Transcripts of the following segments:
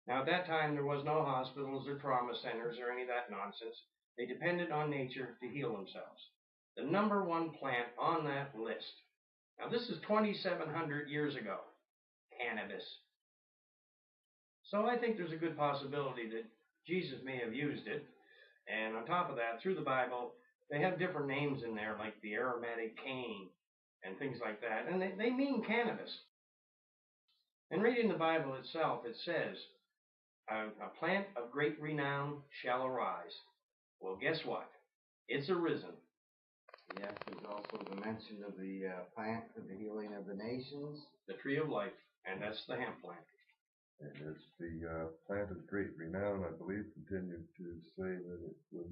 Now, at that time, there was no hospitals or trauma centers or any of that nonsense. They depended on nature to heal themselves. The number one plant on that list. Now, this is 2,700 years ago. Cannabis. So I think there's a good possibility that Jesus may have used it. And on top of that, through the Bible, they have different names in there, like the aromatic cane and things like that. And they mean cannabis. And reading the Bible itself, it says, a plant of great renown shall arise. Well, guess what? It's arisen. Yes, there's also the mention of the plant for the healing of the nations. The tree of life, and that's the hemp plant. And it's the plant of great renown, I believe, continued to say that it was,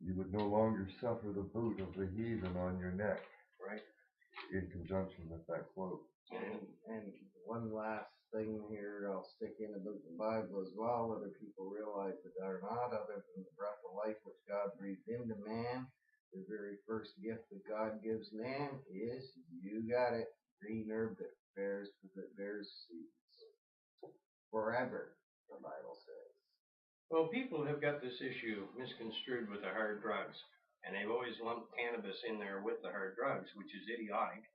you would no longer suffer the boot of the heathen on your neck. Right. In conjunction with that quote. And one last thing here I'll stick in about the Bible as well, whether people realize it or not, other than the breath of life which God breathed into man. The very first gift that God gives man is, you got it, green herb that bears seeds. Forever, the Bible says. Well, people have got this issue misconstrued with the hard drugs, and they've always lumped cannabis in there with the hard drugs, which is idiotic.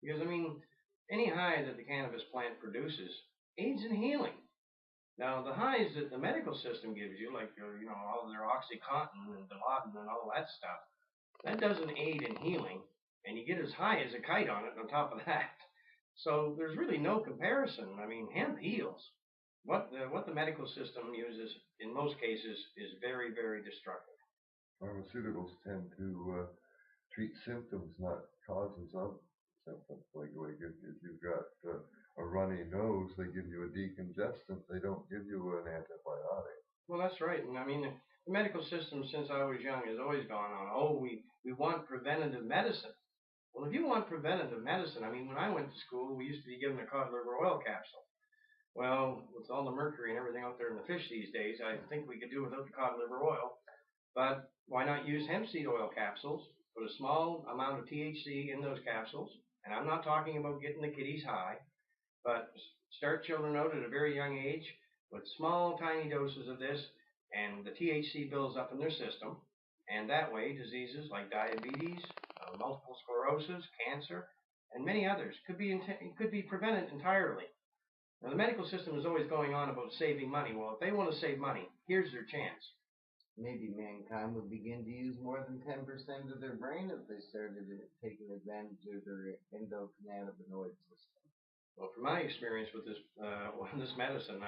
Because, I mean, any high that the cannabis plant produces aids in healing. Now, the highs that the medical system gives you, like, all of their OxyContin and Dilaudid and all that stuff, that doesn't aid in healing, and you get as high as a kite on it on top of that. So there's really no comparison. I mean, hemp heals. What the medical system uses, in most cases, is very, very destructive. Pharmaceuticals tend to treat symptoms, not causes of symptoms. Like if you've got a runny nose, they give you a decongestant. They don't give you an antibiotic. Well, that's right. And I mean, the medical system, since I was young, has always gone on, we want preventative medicine. Well, if you want preventative medicine, I mean, when I went to school, we used to be given a cod liver oil capsule. Well, with all the mercury and everything out there in the fish these days, I think we could do without the cod liver oil. But why not use hemp seed oil capsules? Put a small amount of THC in those capsules. And I'm not talking about getting the kiddies high, but start children out at a very young age with small, tiny doses of this, and the THC builds up in their system. And that way, diseases like diabetes, multiple sclerosis, cancer, and many others could be prevented entirely. Now, the medical system is always going on about saving money. Well, if they want to save money, here's their chance. Maybe mankind would begin to use more than 10% of their brain if they started taking advantage of their endocannabinoid system. Well, from my experience with this medicine,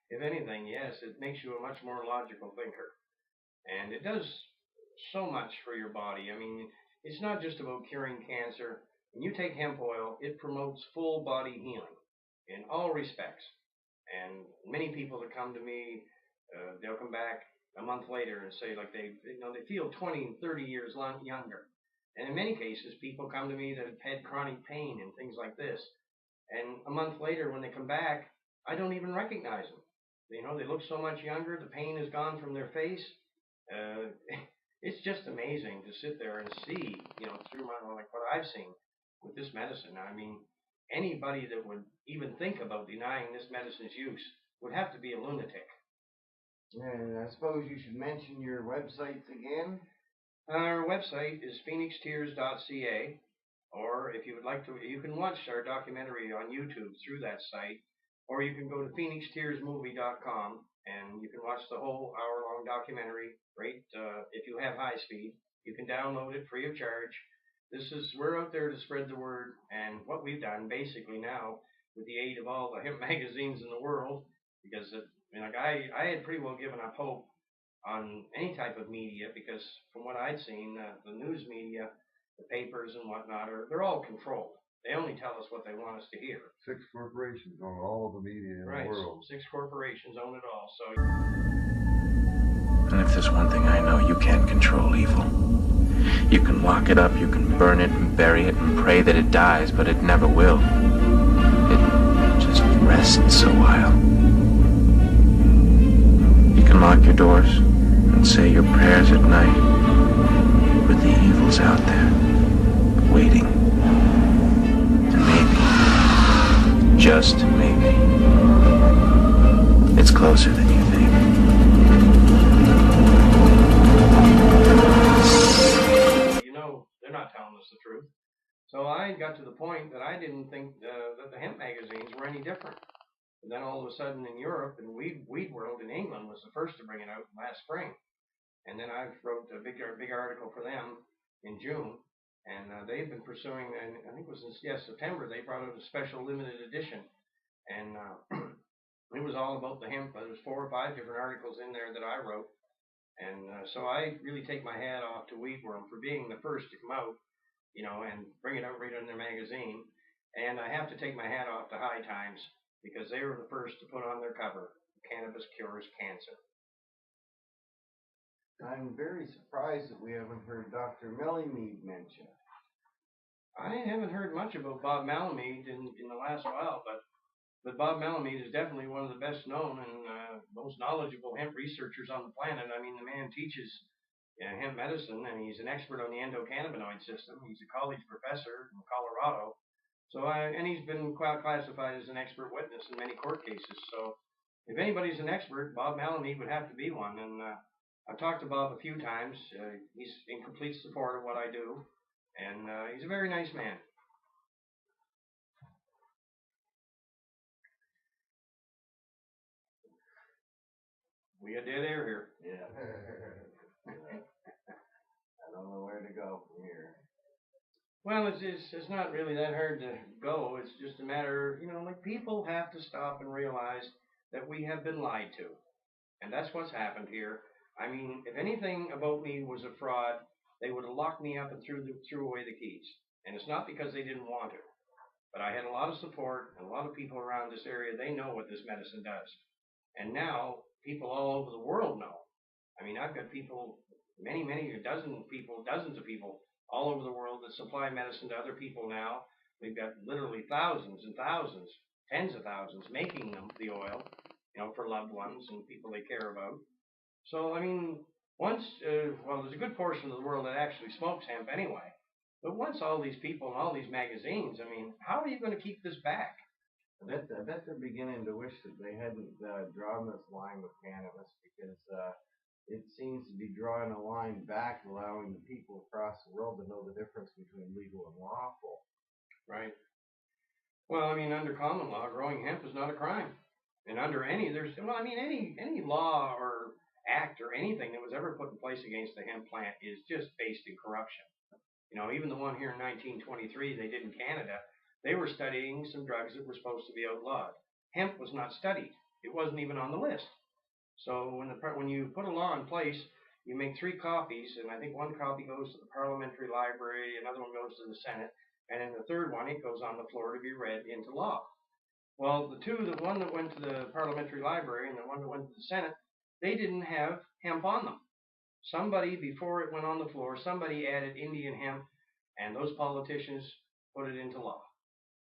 if anything, yes, it makes you a much more logical thinker. And it does so much for your body. I mean, it's not just about curing cancer. When you take hemp oil, it promotes full body healing in all respects. And many people that come to me, they'll come back a month later and say, like, they feel 20 and 30 years younger. And in many cases, people come to me that have had chronic pain and things like this. And a month later, when they come back, I don't even recognize them. They look so much younger. The pain is gone from their face. It's just amazing to sit there and see, through what I've seen with this medicine. I mean, anybody that would even think about denying this medicine's use would have to be a lunatic. And I suppose you should mention your websites again. Our website is phoenixtears.ca, or if you would like to, you can watch our documentary on YouTube through that site, or you can go to phoenixtearsmovie.com and you can watch the whole hour-long documentary. Right, if you have high speed, you can download it free of charge. We're out there to spread the word, and what we've done basically now, with the aid of all the hemp magazines in the world, because I had pretty well given up hope on any type of media, because from what I'd seen, the news media, the papers and whatnot, they're all controlled. They only tell us what they want us to hear. 6 corporations own all of the media in the world. 6 corporations own it all. So. And if there's one thing I know, you can't control evil. You can lock it up, you can burn it and bury it and pray that it dies, but it never will. It just rests a while. You can lock your doors and say your prayers at night, but the evil's out there, waiting. And maybe, just maybe, closer than you think. You know, they're not telling us the truth. So I got to the point that I didn't think that the hemp magazines were any different. And then all of a sudden in Europe, and Weed World in England was the first to bring it out last spring. And then I wrote a big article for them in June, and they've been pursuing. And I think it was in September they brought out a special limited edition, and it was all about the hemp. There was 4 or 5 different articles in there that I wrote, and so I really take my hat off to Weed World for being the first to come out, you know, and bring it out right in their magazine. And I have to take my hat off to High Times because they were the first to put on their cover, "Cannabis Cures Cancer." I'm very surprised that we haven't heard Dr. Mellymead mentioned. I haven't heard much about Bob Malamede in the last while, but Bob Malamede is definitely one of the best known and most knowledgeable hemp researchers on the planet. I mean, the man teaches hemp medicine, and he's an expert on the endocannabinoid system. He's a college professor in Colorado. And he's been classified as an expert witness in many court cases. So if anybody's an expert, Bob Malamede would have to be one. And I've talked to Bob a few times. He's in complete support of what I do, and he's a very nice man. We got dead air here. Yeah. I don't know where to go from here. Well, it's not really that hard to go. It's just a matter of, you know, like, people have to stop and realize that we have been lied to. And that's what's happened here. I mean, if anything about me was a fraud, they would have locked me up and threw away the keys. And it's not because they didn't want to. But I had a lot of support and a lot of people around this area. They know what this medicine does. And now people all over the world know. I mean, I've got people, dozens of people all over the world that supply medicine to other people now. We've got literally thousands and thousands, tens of thousands making them, the oil, you know, for loved ones and people they care about. So, I mean, there's a good portion of the world that actually smokes hemp anyway. But once all these people and all these magazines, I mean, how are you going to keep this back? I bet they're beginning to wish that they hadn't drawn this line with cannabis, because it seems to be drawing a line back, allowing the people across the world to know the difference between legal and lawful. Right. Well, I mean, under common law, growing hemp is not a crime. And under any law or act or anything that was ever put in place against the hemp plant is just based in corruption. You know, even the one here in 1923 they did in Canada, they were studying some drugs that were supposed to be outlawed. Hemp was not studied. It wasn't even on the list. So when you put a law in place, you make 3 copies, and I think 1 copy goes to the parliamentary library, another one goes to the Senate, and in the 3rd one, it goes on the floor to be read into law. Well, the one that went to the parliamentary library and the one that went to the Senate, they didn't have hemp on them. Somebody, before it went on the floor, somebody added Indian hemp, and those politicians put it into law.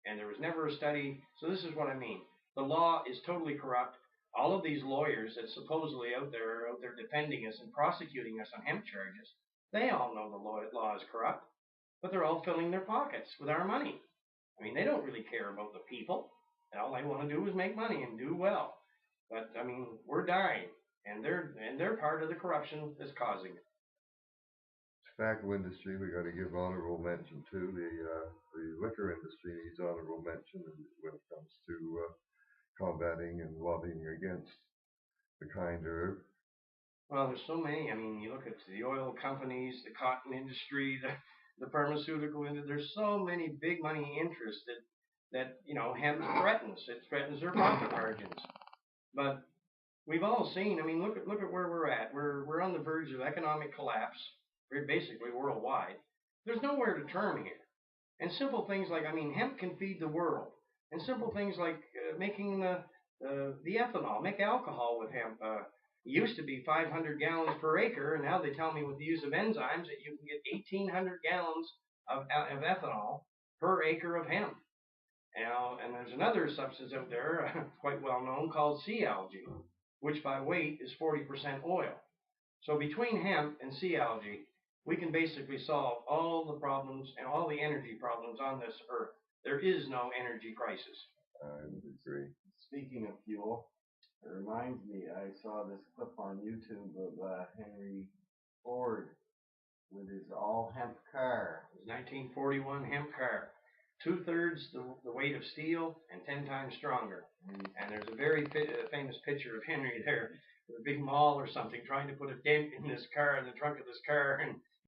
And there was never a study. So this is what I mean. The law is totally corrupt. All of these lawyers that supposedly are out there defending us and prosecuting us on hemp charges, they all know the law is corrupt, but they're all filling their pockets with our money. I mean, they don't really care about the people. All they want to do is make money and do well. But I mean, we're dying, and they're part of the corruption that's causing it. Tobacco industry, we got to give honorable mention to. The liquor industry needs honorable mention when it comes to combating and lobbying against the kind herb. Well, there's so many. I mean, you look at the oil companies, the cotton industry, the pharmaceutical industry. There's so many big money interests that you know, hemp threatens. It threatens their profit margins. But we've all seen. I mean, look at where we're at. We're on the verge of economic collapse, basically worldwide. There's nowhere to turn here. And simple things like, I mean, hemp can feed the world. And simple things like making the ethanol, make alcohol with hemp. It used to be 500 gallons per acre, and now they tell me with the use of enzymes that you can get 1,800 gallons of ethanol per acre of hemp. And there's another substance out there, quite well known, called sea algae, which by weight is 40% oil. So between hemp and sea algae, we can basically solve all the problems and all the energy problems on this earth. There is no energy crisis. I would agree. Speaking of fuel, it reminds me, I saw this clip on YouTube of Henry Ford with his all hemp car. His 1941 hemp car. 2/3 the weight of steel and 10 times stronger. And there's a very famous picture of Henry there with a big maul or something trying to put a dent in this car, in the trunk of this car, and